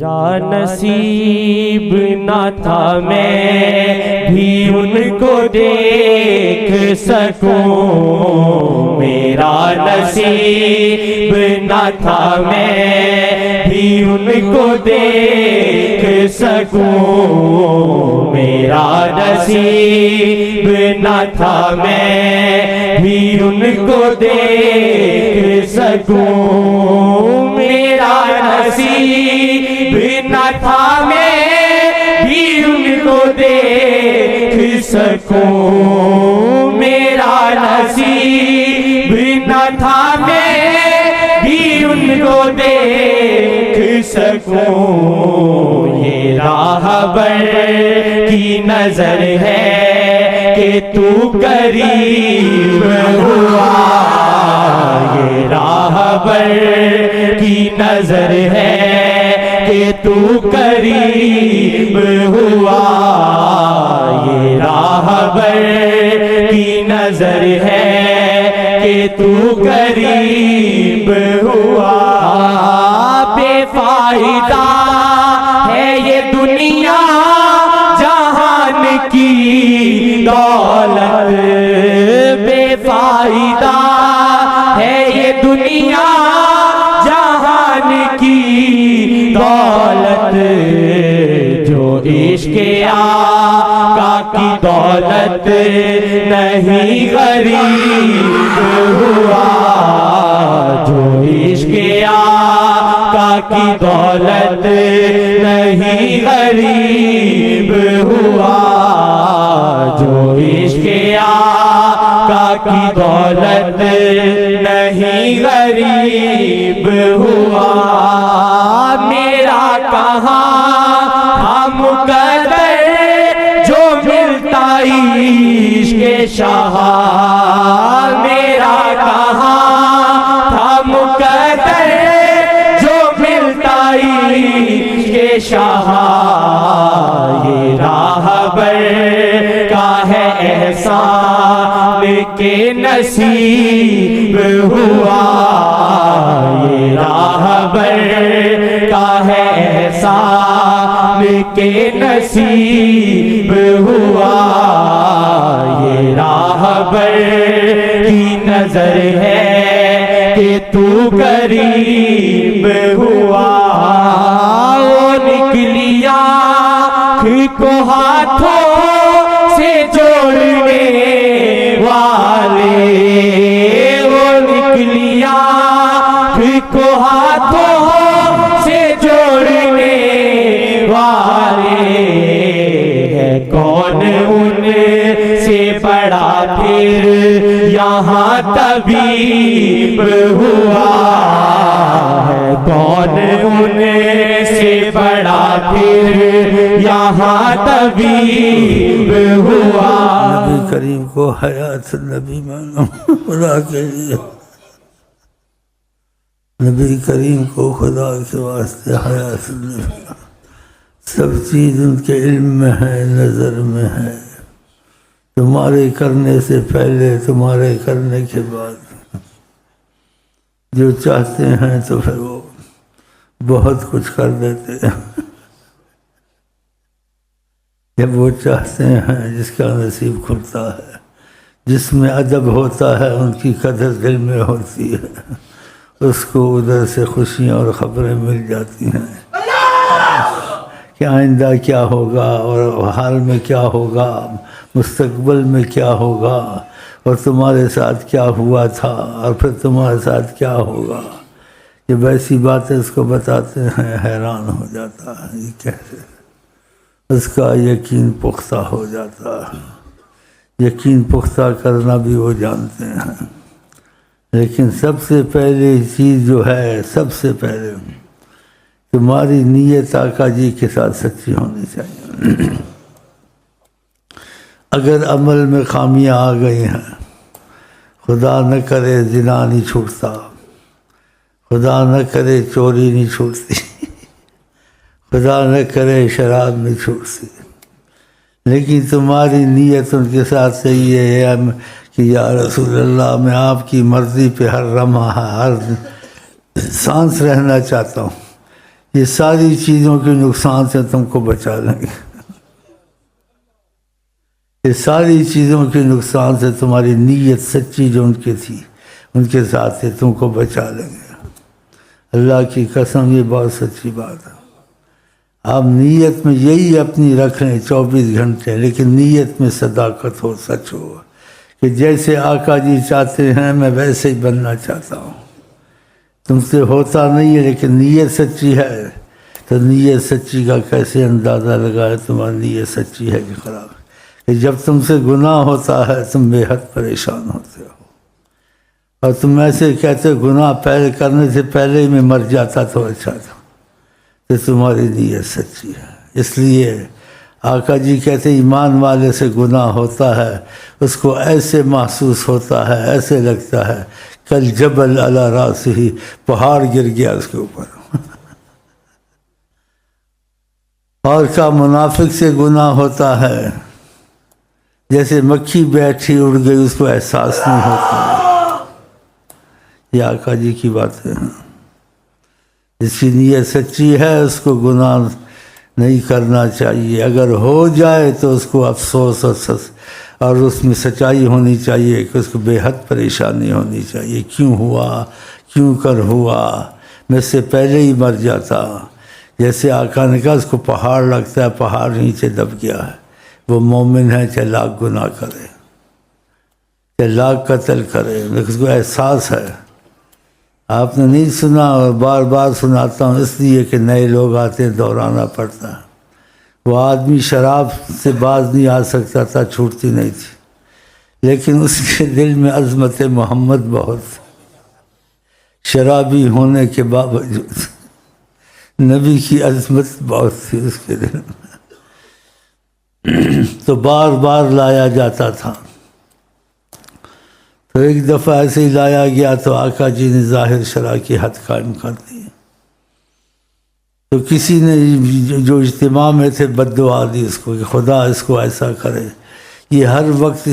میرا نصیب نہ تھا میں بھی ان کو دیکھ سکوں، میرا نصیب نہ تھا میں بھی ان کو دیکھ سکوں، میرا نصیب نہ تھا میں بھی ان کو دیکھ سکوں، میرا نصیب نہ تھا میں بھی ان کو دیکھ سکوں، میرا نصیب نہ تھا میں بھی ان کو دیکھ سکوں، یہ راہبر کی نظر ہے کہ تو قریب ہوا، یہ راہبر کی نظر ہے کہ تو قریب ہوا، یہ راہبر کی نظر ہے کہ تو قریب ہوا، بے فائدہ ہے یہ دنیا جہان کی دولت، بے فائدہ ہے یہ دنیا جہان کی دولت، جو عشق آقا کی دولت نہیں غریب ہوا، جو عشق آقا کی دولت نہیں غریب ہوا، جو عشق آقا کی دولت نہیں غریب ہوا، میرا کہاں تھا مقدر جو ملتا عشق شاہ، میرا کہاں تھا مقدر جو ملتا عشق شاہ، یہ راہبر کا ہے احسان کہ نصیب ہوا، یہ راہبر کا ہے احسان کہ نصیب ہوا، یہ راہبر کی نظر ہے کہ تو قریب ہوا، وہ نکلی آنکھ کو ہاتھوں سے جوڑنے والے، وہ نکلی آنکھ کو ہاتھوں سے جوڑنے والے، ہے کون ان سے بڑا پھر یہاں طبیب ہوا، ہے کون ان سے بڑا پھر یہاں طبیب ہوا، نبی کریم کو حیات نبی مانو خدا کے لیے، نبی کریم کو خدا کے واسطے حیات نبی، سب چیز ان کے علم میں ہے، نظر میں ہے، تمہارے کرنے سے پہلے، تمہارے کرنے کے بعد، جو چاہتے ہیں تو پھر وہ بہت کچھ کر دیتے ہیں، جب وہ چاہتے ہیں جس کا نصیب کھلتا ہے، جس میں ادب ہوتا ہے، ان کی قدر دل میں ہوتی ہے، اس کو ادھر سے خوشیاں اور خبریں مل جاتی ہیں کہ آئندہ کیا ہوگا اور حال میں کیا ہوگا، مستقبل میں کیا ہوگا، اور تمہارے ساتھ کیا ہوا تھا اور پھر تمہارے ساتھ کیا ہوگا، جب ایسی باتیں اس کو بتاتے ہیں حیران ہو جاتا ہے، یہ کیسے، اس کا یقین پختہ ہو جاتا ہے، یقین پختہ کرنا بھی وہ جانتے ہیں، لیکن سب سے پہلے چیز جو ہے، سب سے پہلے تمہاری نیت آقا جی کے ساتھ سچی ہونی چاہیے، اگر عمل میں خامیاں آ گئی ہیں، خدا نہ کرے زنا نہیں چھوٹتا، خدا نہ کرے چوری نہیں چھوٹتی، خدا نہ کرے شراب نہیں چھوٹتی، لیکن تمہاری نیت ان کے ساتھ صحیح ہے کہ یا رسول اللہ میں آپ کی مرضی پہ ہر لمحہ ہر سانس رہنا چاہتا ہوں، یہ ساری چیزوں کے نقصان سے تم کو بچا لیں گے، یہ ساری چیزوں کے نقصان سے تمہاری نیت سچی جو ان کی تھی ان کے ساتھ ہے تم کو بچا لیں گے۔ اللہ کی قسم یہ بہت سچی بات ہے۔ آپ نیت میں یہی اپنی رکھ لیں 24 گھنٹے، لیکن نیت میں صداقت ہو، سچ ہو کہ جیسے آقا جی چاہتے ہیں میں ویسے ہی بننا چاہتا ہوں۔ تم سے ہوتا نہیں ہے لیکن نیت سچی ہے، تو نیت سچی کا کیسے اندازہ لگائے تمہاری نیت سچی ہے کہ خراب ہے؟ کہ جب تم سے گناہ ہوتا ہے تم بے حد پریشان ہوتے ہو، اور تم ایسے کہتے ہو گناہ پہلے کرنے سے پہلے ہی میں مر جاتا تو اچھا تھا، کہ تمہاری نیت سچی ہے۔ اس لیے آقا جی کہتے ایمان والے سے گناہ ہوتا ہے اس کو ایسے محسوس ہوتا ہے، ایسے لگتا ہے کل جبل علی راسہ، پہاڑ گر گیا اس کے اوپر۔ اور کا منافق سے گناہ ہوتا ہے جیسے مکھی بیٹھی اڑ گئی، اس کو احساس نہیں ہوتا۔ یہ آقا جی کی بات ہے۔ جس کی نیت سچی ہے اس کو گناہ نہیں کرنا چاہیے، اگر ہو جائے تو اس کو افسوس اور اس میں سچائی ہونی چاہیے کہ اس کو بے حد پریشانی ہونی چاہیے، کیوں ہوا، کیوں کر ہوا، میں اس سے پہلے ہی مر جاتا۔ جیسے آقا نے کہا اس کو پہاڑ لگتا ہے، پہاڑ نیچے دب گیا ہے، وہ مومن ہے چاہے لاکھ گناہ کرے، چاہے لاکھ قتل کرے، لیکن اس کو احساس ہے۔ آپ نے نہیں سنا اور بار بار سناتا ہوں اس لیے کہ نئے لوگ آتے ہیں، دہرانا پڑتا ہے۔ وہ آدمی شراب سے باز نہیں آ سکتا تھا، چھوٹتی نہیں تھی، لیکن اس کے دل میں عظمت محمد بہت، شرابی ہونے کے باوجود نبی کی عظمت بہت تھی اس کے دل میں، تو بار بار لایا جاتا تھا۔ تو ایک دفعہ ایسے ہی لایا گیا تو آقا جی نے ظاہر شرع کی حد قائم کر دی، تو کسی نے جو اجتماع میں تھے بد دعا دی اس کو کہ خدا اس کو ایسا کرے۔ یہ ہر وقت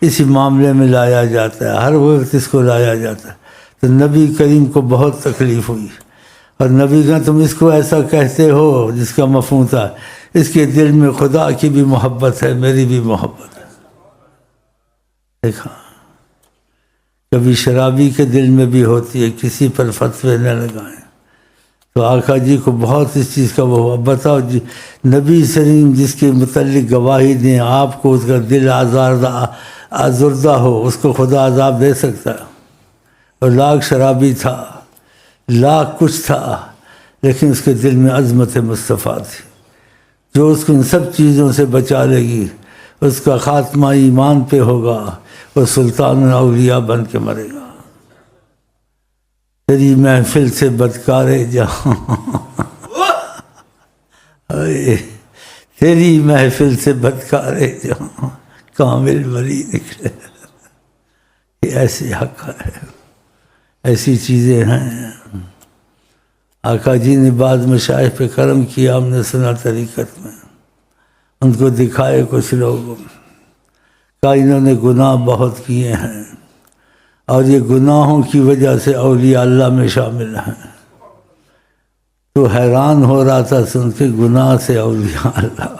اسی معاملے میں لایا جاتا ہے، ہر وقت اس کو لایا جاتا ہے۔ تو نبی کریم کو بہت تکلیف ہوئی، اور نبی کہا تم اس کو ایسا کہتے ہو، جس کا مفہوم تھا اس کے دل میں خدا کی بھی محبت ہے، میری بھی محبت ہے۔ دیکھا کبھی شرابی کے دل میں بھی ہوتی ہے، کسی پر فتوے نہ لگائیں۔ تو آقا جی کو بہت اس چیز کا وہ بتاؤ جی، نبی سلیم جس کے متعلق گواہی دیں، آپ کو اس کا دل آزردہ ہو، اس کو خدا عذاب دے سکتا ہے؟ اور لاکھ شرابی تھا، لاکھ کچھ تھا، لیکن اس کے دل میں عظمت مصطفیٰ تھی، جو اس کو ان سب چیزوں سے بچا لے گی، اس کا خاتمہ ایمان پہ ہوگا، وہ سلطان اولیاء بن کے مرے گا۔ تیری محفل سے بدکارے جہاں، تیری محفل سے بدکارے جہاں کامل ولی نکلے۔ یہ ایسے حق ہے، ایسی چیزیں ہیں۔ آقا جی نے بعض مشائخ پہ کرم کیا، ہم نے سنا طریقت میں، ان کو دکھائے کچھ لوگ، کہا انہوں نے گناہ بہت کیے ہیں اور یہ گناہوں کی وجہ سے اولیاء اللہ میں شامل ہیں۔ تو حیران ہو رہا تھا سن کے، گناہ سے اولیاء اللہ،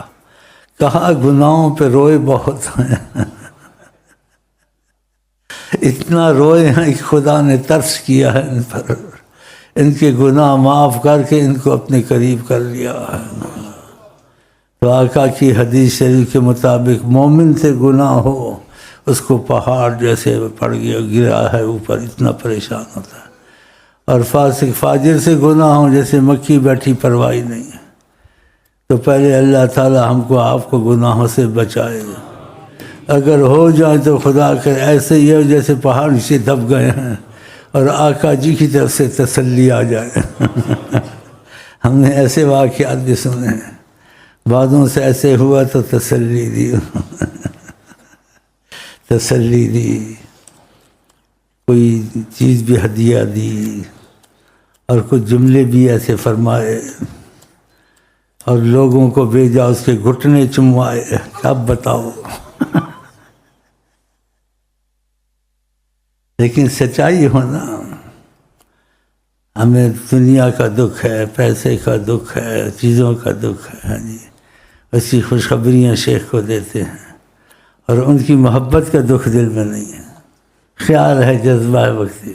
کہا گناہوں پہ روئے بہت ہیں، اتنا روئے ہیں کہ خدا نے ترس کیا ہے ان پر، ان کے گناہ معاف کر کے ان کو اپنے قریب کر لیا ہے۔ تو آقا کی حدیث شریف کے مطابق مومن سے گناہ ہو اس کو پہاڑ جیسے پڑ گیا، گرا ہے اوپر، اتنا پریشان ہوتا ہے۔ اور فاسق فاجر سے گناہ ہو جیسے مکھی بیٹھی، پرواہ نہیں ہے۔ تو پہلے اللہ تعالی ہم کو آپ کو گناہوں سے بچائے، اگر ہو جائے تو خدا کرے ایسے ہی ہو جیسے پہاڑ سے دب گئے ہیں، اور آقا جی کی طرف سے تسلی آ جائے۔ ہم نے ایسے واقعات بھی سنے ہیں، بعضوں سے ایسے ہوا تو تسلی دی، تسلی دی، کوئی چیز بھی ہدیہ دی، اور کچھ جملے بھی ایسے فرمائے، اور لوگوں کو بھیجا اس کے گھٹنے چموائے۔ اب بتاؤ، لیکن سچائی ہونا، ہمیں دنیا کا دکھ ہے، پیسے کا دکھ ہے، چیزوں کا دکھ ہے، ہاں جی، ایسی خوشخبریاں شیخ کو دیتے ہیں، اور ان کی محبت کا دکھ دل میں نہیں ہے، خیال ہے، جذبہ ہے وقتی۔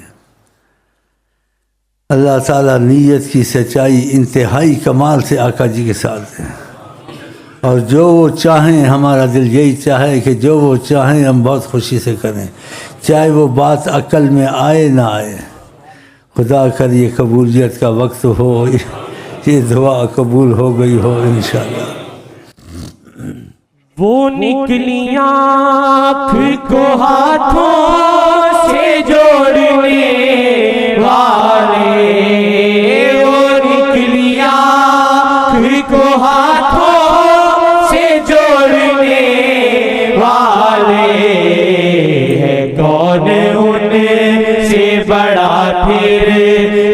اللہ تعالیٰ نیت کی سچائی انتہائی کمال سے آقا جی کے ساتھ ہے، اور جو وہ چاہیں، ہمارا دل یہی چاہے کہ جو وہ چاہیں ہم بہت خوشی سے کریں، چاہے وہ بات عقل میں آئے نہ آئے۔ خدا کر یہ قبولیت کا وقت ہو، یہ دعا قبول ہو گئی ہو انشاءاللہ۔ وہ نکلی آنکھ کو ہاتھوں سے جوڑنے والے، وہ نکلی آنکھ کو ہاتھوں سے جوڑنے والے، ہے کون ان سے بڑا پھر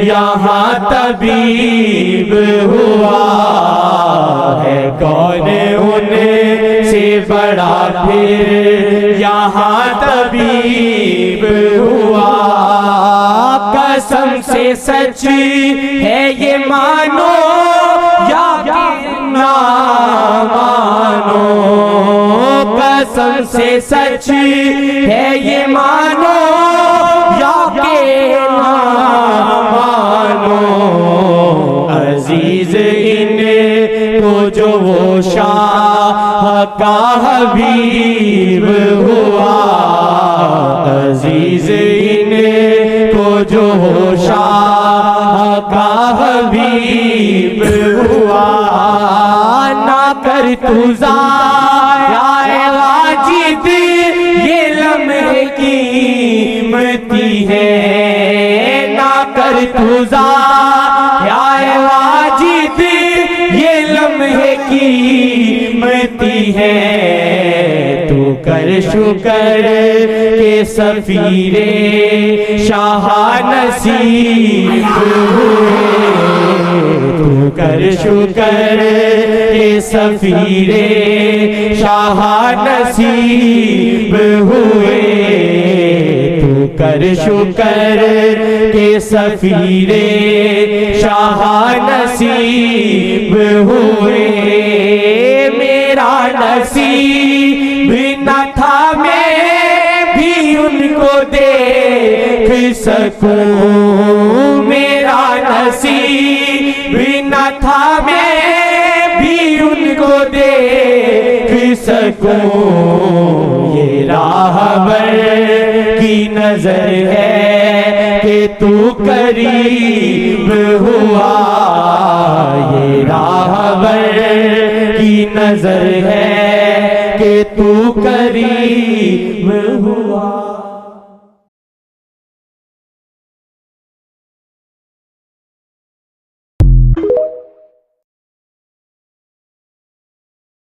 یہاں طبیب ہوا، ہے کون ان سے بڑا پھر یہاں طبیب ہوا۔ قسم سے سچ ہے یہ مانو یا کہ نہ مانو، قسم سے سچ ہے یہ مانو یا کہ نہ مانو، عزیز ان کو جو وہ شاہ کا حبیب ہوا، عزیز ان کو جو وہ شاہ کا حبیب ہوا۔ نہ کر تو ضائع واجد یہ لمحے قیمتی ہے، نہ کر تو ضائع واجد یہ لمحے قیمتی ہے، تو کر شکر کہ سفیر شاہ نصیب ہوئے، تو کر شکر کہ سفیر شاہ نصیب ہوئے، تو کر شکر کہ سفیر شاہ نصیب ہوئے۔ میرا نصیب نہ تھا میں بھی ان کو دیکھ سکوں، میرا نصیب نہ تھا میں بھی ان کو دیکھ سکوں، یہ راہبر کی نظر ہے کہ تو قریب ہوا، یہ راہبر کی نظر ہے کہ تو قریب ہوا۔